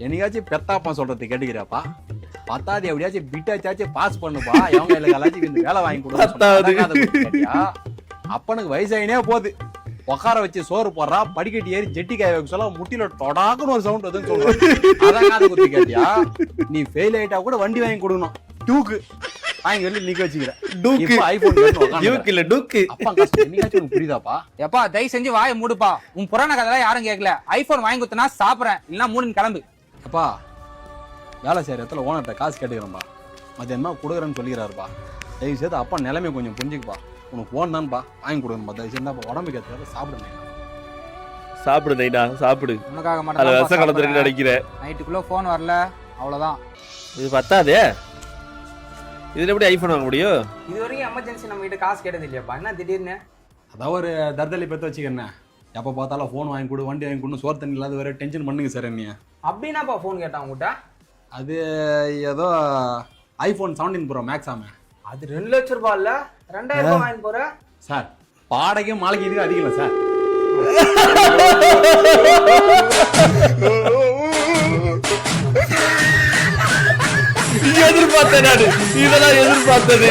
என்னைக்காச்சும் பெத்தாப்பா சொல்றது கேட்டுக்கிறாப்பா? பத்தாவது எப்படியாச்சும் பிட்டாச்சாச்சும் பாஸ் பண்ணுப்பா. எவங்க கையில எல்லாச்சும் இந்த வேலை வாங்கி கொடுத்தா அப்பனுக்கு வயசாயினே போகுது. உட்கார வச்சு சோறு போடுறா, படிக்கட்டு ஏறி ஜெட்டி காய வைக்க சொல்ல முட்டில தொடாக்குன்னு ஒரு சவுண்ட் வருதுன்னு சொல்றேன். அதான் காது குத்தி கேட்டியா? நீ ஃபெயில் ஆயிட்டா கூட வண்டி வாங்கி கொடுக்கணும். டூக்கு வாங்கி சொல்லி நிக்க வச்சுக்கிறேன். புரியுதாப்பா? எப்பா தயவு செஞ்சு வாயை மூடுப்பா. உன் புராண கதை யாரும் கேட்கல. ஐபோன் வாங்கி கொடுத்தனா சாப்பிடறேன், இல்லன்னா மூணு கிளம்பு. அப்பா வேலை செய்யற இடத்துல ஓனர்கிட்ட காசு கேட்டுக்கிறேன்பா. மத்தியானமா கொடுக்குறேன்னு சொல்லிக்கிறாருப்பா. தயவு செய்து அப்பா நிலைமை கொஞ்சம் புரிஞ்சுக்குப்பா. உனக்கு போன் தான்ப்பா வாங்கி கொடுக்கணும்பா. தயவு செய்து உடம்புக்கு ஏற்ற சாப்பிடுங்க. சாப்பிடு நைட்டா சாப்பிடு. உனக்காக மட்டும் நினைக்கிறேன். நைட்டுக்குள்ள போன் வரல அவ்வளவுதான். இது பத்தாதே. இதுல எப்படி ஐபோன் வாங்க முடியும்? இது வரைக்கும் எமர்ஜென்சி நம்ம கிட்ட காசு கேட்டது இல்லையாப்பா, என்ன திடீர்னு? அதான் ஒரு தர்தலி பெற்று வச்சுக்கிறேன். எப்போ பார்த்தாலும் ஃபோன் வாங்கி கொடு, வண்டி வாங்கி கொடுன்னு சோறு தண்ணி இல்லாத வேற டென்ஷன் பண்ணுங்க சார். நீ அப்படின்னாப்பா ஃபோன் கேட்டான் உங்ககிட்ட? அது ஏதோ ஐபோன் 17 ப்ரோ மேக்ஸ் ஆமே. அது 2 லட்சம் ரூபாய் இல்ல, 2000 ரூபாய் வாங்கி போற சார். பாடகையும் மாலைக்கு இதுக்கு அதிகம் இல்லை சார். எதிர்பார்த்தேன் நானு, இதெல்லாம் எதிர்பார்த்தது.